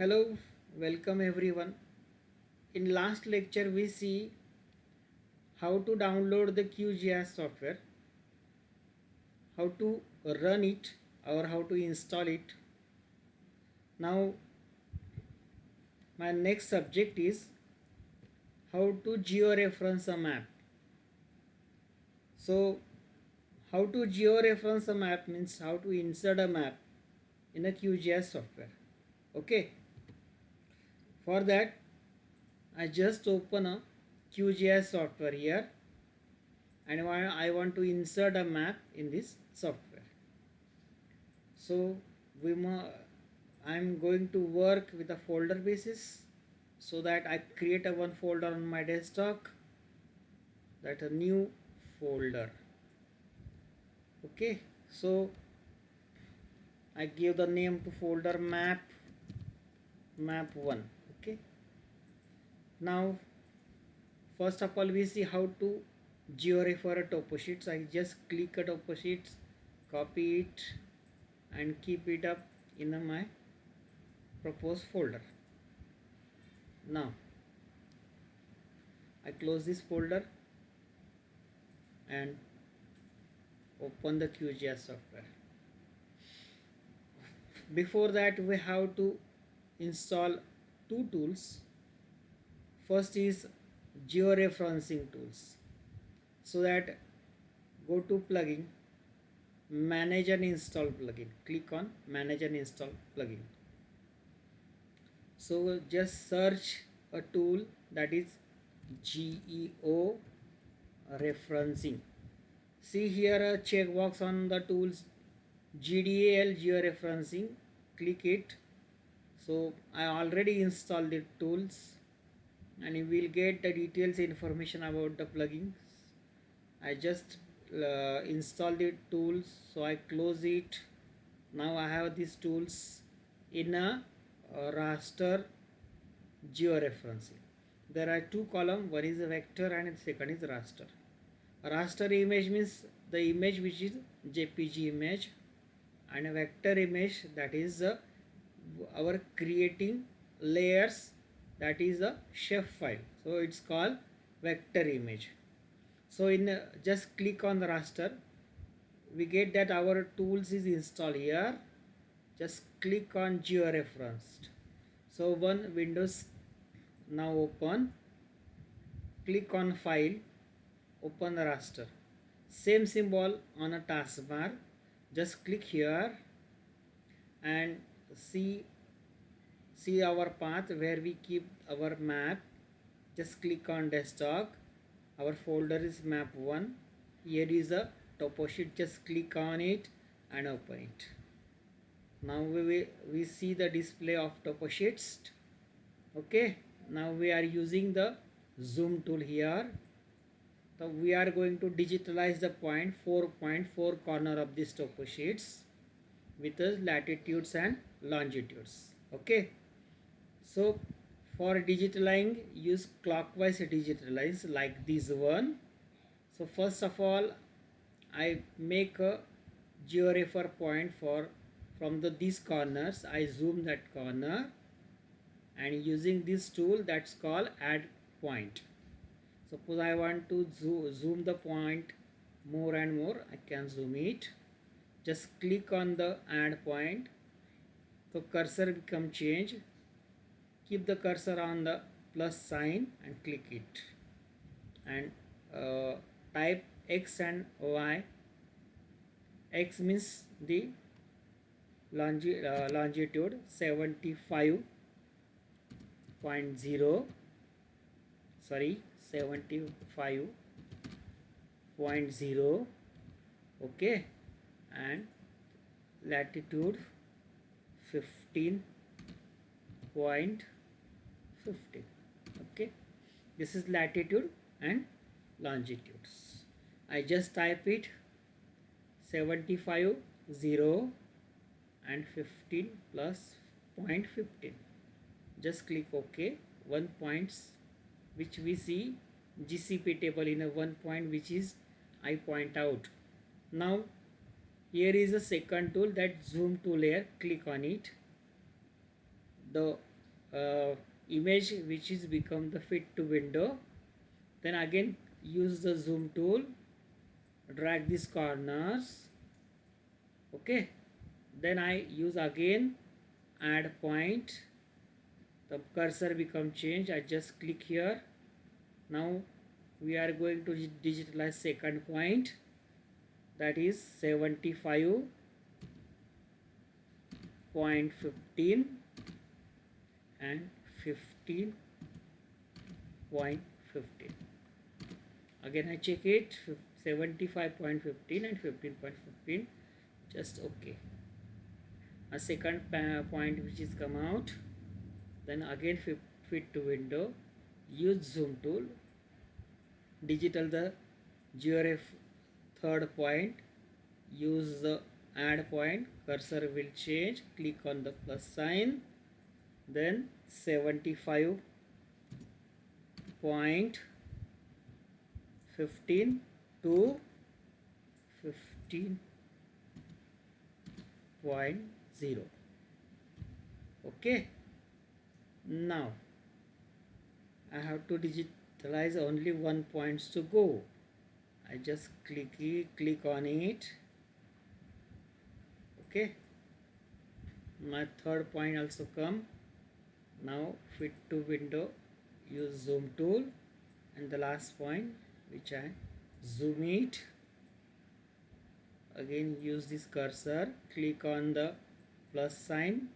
Hello, welcome everyone. In last lecture we see how to download the QGIS software, how to run it or how to install it. Now my next subject is how to georeference a map. So how to georeference a map means how to insert a map in a QGIS software. Okay, for that I just open a QGIS software here and I want to insert a map in this software. So I'm going to work with a folder basis so that I create a one folder on my desktop, that a new folder. Okay, so I give the name to folder map1. Okay, now first of all we see how to georefer a topo sheets. I just click a topo sheets, copy it and keep it up in my proposed folder. Now I close this folder and open the QGIS software. Before that we have to install two tools. First is georeferencing tools. So that go to plugin, manage and install plugin. Click on manage and install plugin. So just search a tool that is GEO referencing. See here a checkbox on the tools GDAL georeferencing. Click it. So I already installed the tools and you will get the details information about the plugins. I just installed the tools, so I close it. Now I have these tools in a raster georeferencing. There are two columns, one is a vector and second is raster. Raster image means the image which is JPG image, and a vector image, that is our creating layers, that is a shape file, so it's called vector image. So just click on the raster, we get that our tools is installed here. Just click on georeferenced. So one Windows now open, click on file, open the raster, same symbol on a taskbar. Just click here and see our path where we keep our map. Just click on desktop. Our folder is map1. Here is a topo sheet. Just click on it and open it. Now we see the display of topo sheets. Okay, now we are using the zoom tool here. So we are going to digitalize the 4.4 corner of this topo sheets with the latitudes and longitudes. Okay, so for digitalizing, use clockwise digitalize like this one. So first of all I make a georefer point from these corners. I zoom that corner and using this tool that's called add point. Suppose I want to zoom the point more and more, I can zoom it. Just click on the add point. So cursor become change. Keep the cursor on the plus sign and click it and type X and Y. X means the longitude 75.0, sorry 75.0, okay, and latitude 15.15. Okay, this is latitude and longitudes. I just type it 75, 0 and 15 plus 0.15. Just click OK. 1 points which we see GCP table in a 1 point which is I point out. Now here is a second tool, that zoom tool here. Click on it. The image which is become the fit to window. Then again use the zoom tool, drag these corners. Okay, then I use again add point, the cursor become changed. I just click here. Now we are going to digitalize second point, that is 75.15 and 15.15. Again I check it, 75.15 and 15.15, just okay. A second point which is come out. Then again fit to window, use zoom tool, digital the GRF third point, use the add point, cursor will change, click on the plus sign, then 75.15 to 15.0. okay. Now I have to digitalize only one points to go. I just click on it. Okay, my third point also come. Now fit to window, use zoom tool, and the last point which I zoom it. Again use this cursor, click on the plus sign,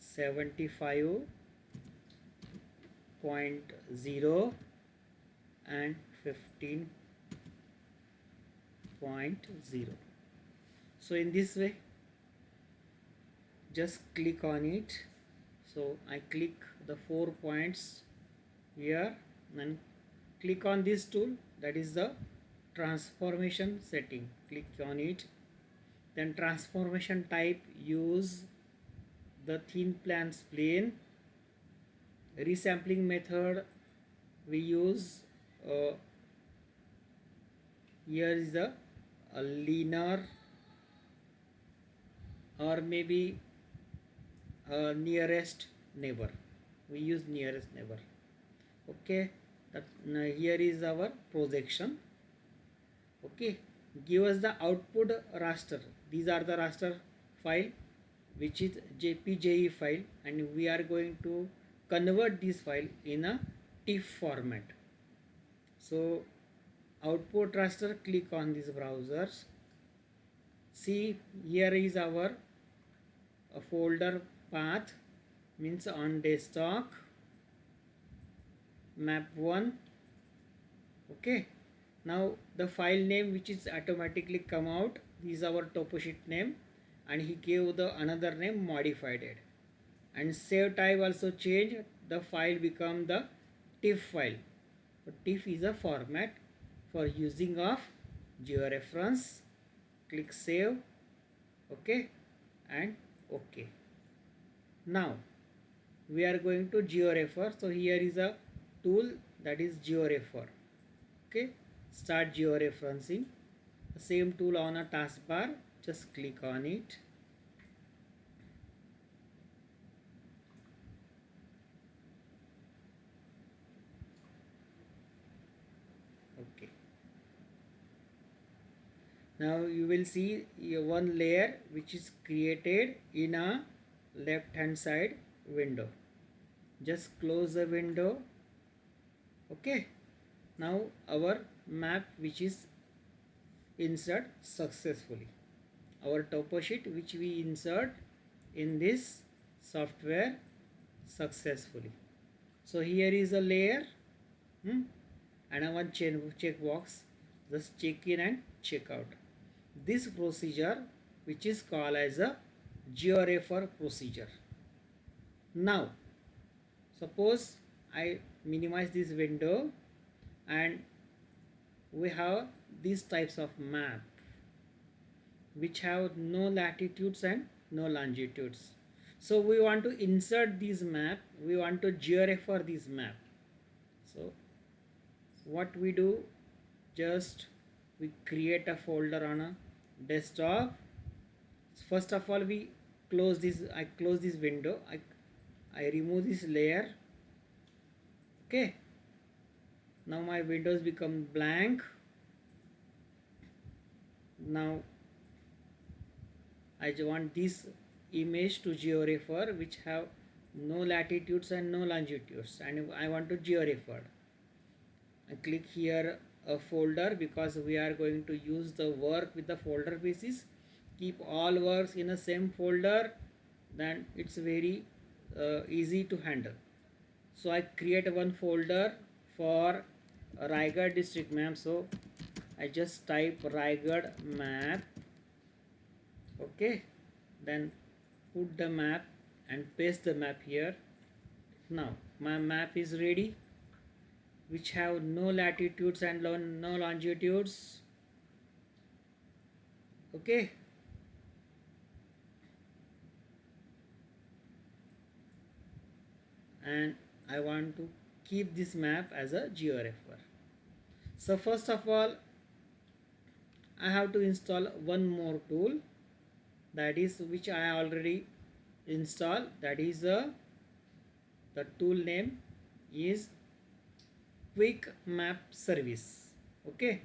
75.0 and 15.0. So in this way, just click on it. So I click the 4 points here and click on this tool, that is the transformation setting. Click on it. Then transformation type, use the thin plan spline. Resampling method we use, here is a linear or maybe nearest neighbor. We use nearest neighbor. Okay, that here is our projection. Okay, give us the output raster. These are the raster file which is JPG file, and we are going to convert this file in a TIFF format. So output raster, click on these browsers. See, here is our folder path, means on desktop map1. okay, now the file name which is automatically come out, this is our toposheet name, and he gave the another name modified it. And save type also change, the file become the TIFF file. So TIFF is a format for using of georeference. Click save. Okay, and okay. Now we are going to georefer. So here is a tool, that is georefer. Okay, start georeferencing. The same tool on a taskbar, just click on it. Okay, now you will see one layer which is created in a left hand side window. Just close the window. Okay, now our map which is insert successfully, our topo sheet which we insert in this software successfully. So here is a layer, and one check box, just check in and check out. This procedure which is called as a georefer procedure. Now suppose I minimize this window and we have these types of map which have no latitudes and no longitudes. So we want to insert this map, we want to georefer this map. So what we do, just we create a folder on a desktop. First of all, we close this, I close this window, I remove this layer. Okay, now my windows become blank. Now I want this image to georefer which have no latitudes and no longitudes, and I want to georefer. I click here a folder because we are going to use the work with the folder basis. Keep all works in a same folder, then it's very easy to handle. So I create one folder for Raigad district map. So I just type Raigad map. Okay, then put the map and paste the map here. Now my map is ready, which have no latitudes and no longitudes. Okay, and I want to keep this map as a georefer. So first of all, I have to install one more tool, that is which I already installed. That is the tool name is Quick Map Service. Okay,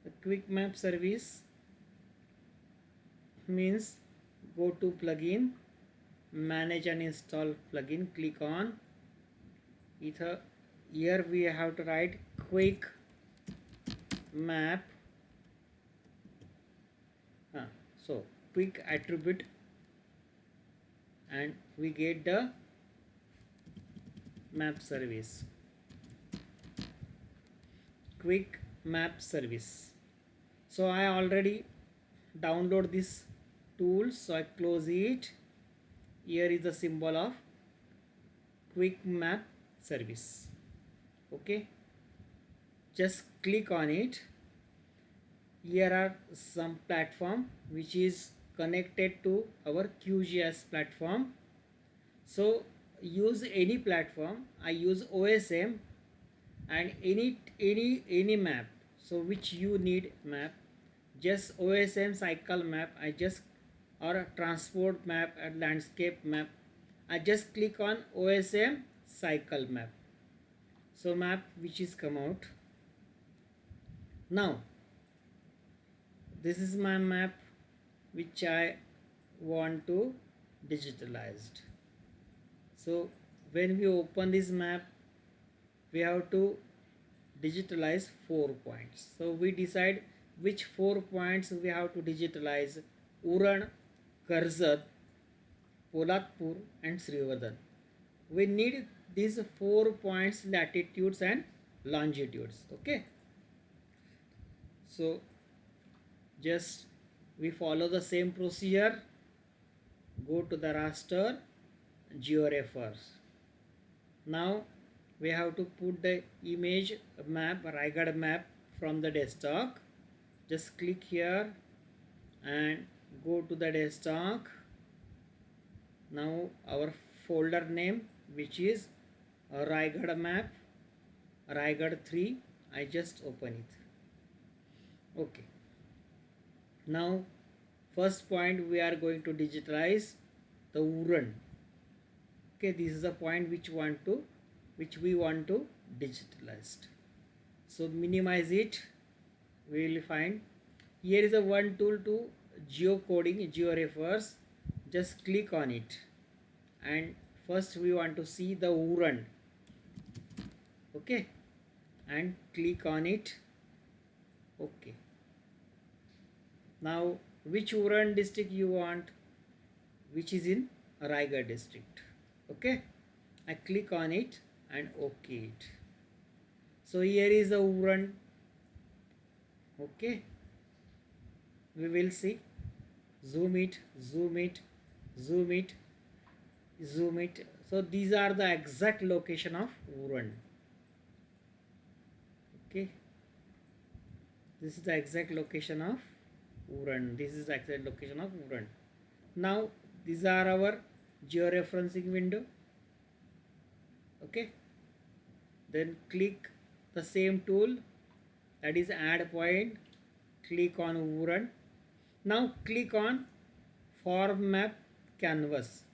the Quick Map Service means go to plugin, manage and install plugin, click on it. Here we have to write Quick Map. So quick attribute, and we get the map service, Quick Map Service. So I already download this tool, so I close it. Here is the symbol of Quick Map Service. Okay, just click on it. Here are some platform which is connected to our QGIS platform. So use any platform. I use OSM, and any map. So which you need map, just OSM cycle map. I just, or a transport map and landscape map. I just click on OSM cycle map. So map which is come out. Now this is my map which I want to digitalized. So when we open this map, we have to digitalize 4 points. So we decide which 4 points we have to digitalize: Uran, Karzad, Polatpur and Srivardhan. We need these 4 points latitudes and longitudes. Okay, so just we follow the same procedure. Go to the raster, georefers. Now we have to put the image map, Raigad map, from the desktop. Just click here and go to the desktop. Now our folder name, which is Raigad map, Raigad 3, I just open it. Okay, now first point we are going to digitalize the Uran. Okay, this is the point which we want to digitalize. So minimize it. We will find here is a one tool to geocoding, georefers. Just click on it, and first we want to see the Uran. Okay, and click on it. Okay, now which Uran district you want, which is in Raigad district. Okay, I click on it and OK it. So here is the Uran. Okay, we will see. Zoom it, zoom it, zoom it, zoom it. So these are the exact location of Uran. Okay, this is the exact location of Uran. This is the exact location of Uran. Now these are our georeferencing window. Okay, then click the same tool, that is add point. Click on Uran. Now click on form map canvas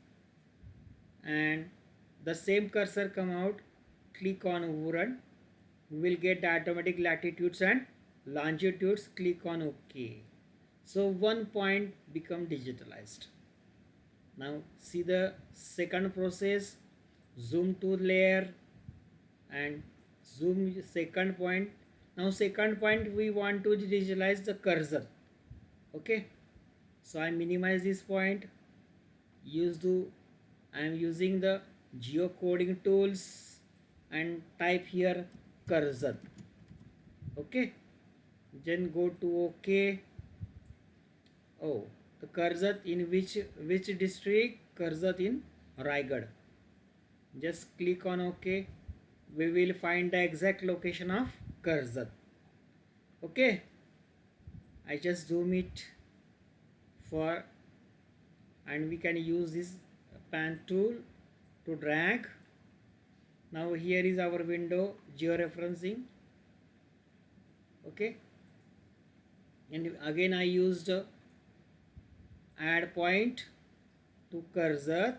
and the same cursor come out, click on overrun, we will get the automatic latitudes and longitudes, click on OK. So one point become digitalized. Now see the second process, zoom to layer and zoom second point. Now second point we want to digitalize the cursor. Okay, so I minimize this point, I am using the geocoding tools and type here cursor. Okay, then go to OK. Oh, the cursor in which district? Cursor in Raigad. Just click on OK. We will find the exact location of cursor. Okay, I just zoom it for, and we can use this pan tool to drag. Now here is our window georeferencing. Okay, and again I used add point to cursor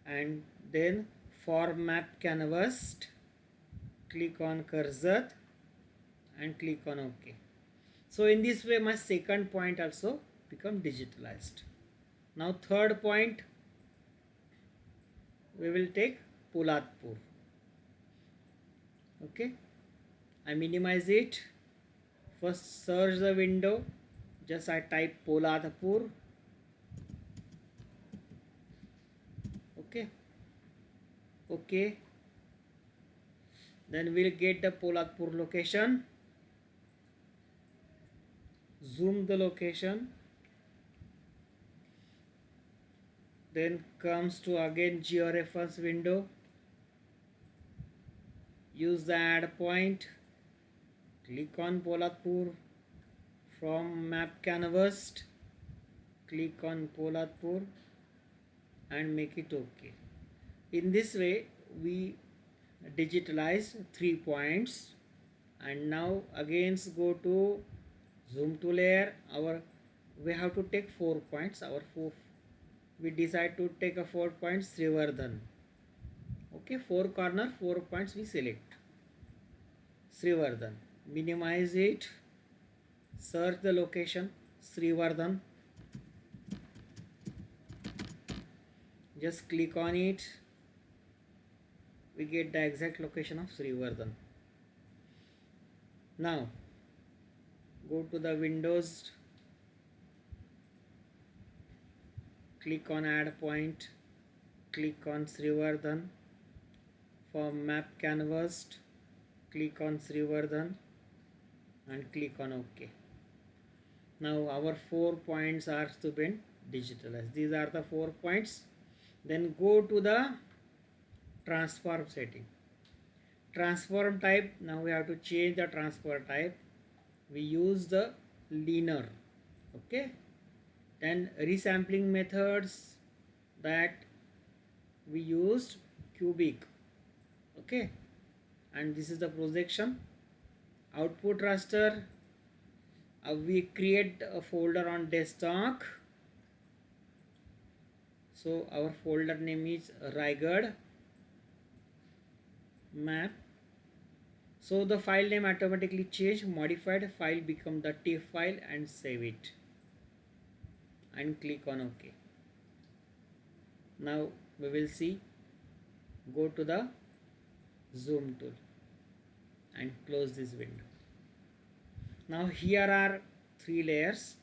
and then for map canvas, click on cursor and click on OK. So in this way my second point also become digitalized. Now third point we will take Polatpur. Okay, I minimize it. First search the window, just I type Polatpur. Okay, okay, then we'll get the Polatpur location, zoom the location, then comes to again georeference window, use the add point, click on Polatpur, from map canvas click on Polatpur and make it OK. In this way we digitalize 3 points. And now again go to zoom to layer. We have to take 4 points. We decide to take a 4 points Srivardhan. Okay, 4 corner 4 points we select Srivardhan. Minimize it, search the location Srivardhan, just click on it, we get the exact location of Srivardhan. Now go to the Windows, click on add point, click on Srivardhan, for map canvas click on Srivardhan and click on OK. Now our 4 points are to be digitalized. These are the 4 points. Then go to the transform setting. Transform type, now we have to change the transform type. We use the linear. Okay, then resampling methods, that we used cubic. Okay, and this is the projection. Output raster, we create a folder on desktop. So our folder name is Raigad map. So the file name automatically changed, modified, file become the TIFF file, and save it and click on OK. Now we will see, go to the zoom tool and close this window. Now here are 3 layers.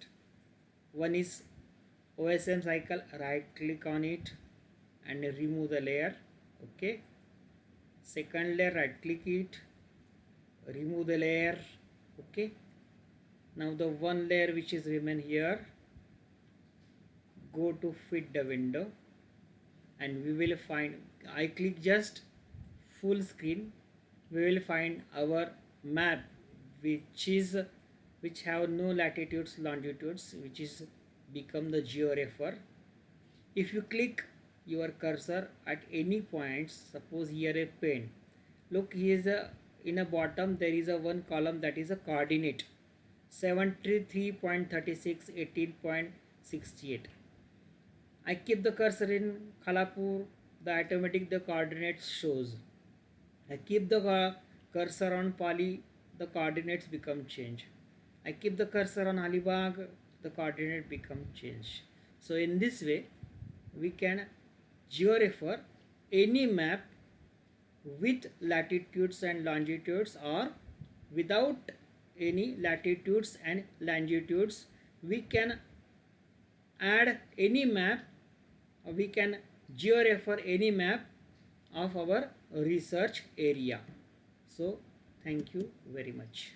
One is OSM cycle, right click on it and remove the layer. Okay, second layer, right click it, remove the layer. Okay, now the one layer which is remain here, go to fit the window and we will find, I click just full screen, we will find our map which have no latitudes longitudes, which is become the georefer. If you click your cursor at any points, suppose here a pen, look, here is in a bottom there is a one column that is a coordinate 73.36, 18.68. I keep the cursor in Khalapur, the automatic the coordinates shows. I keep the cursor on Pali, the coordinates become change. I keep the cursor on Alibag, the coordinate become change. So in this way, we can georefer any map with latitudes and longitudes or without any latitudes and longitudes. We can add any map, we can georefer any map of our research area. So thank you very much.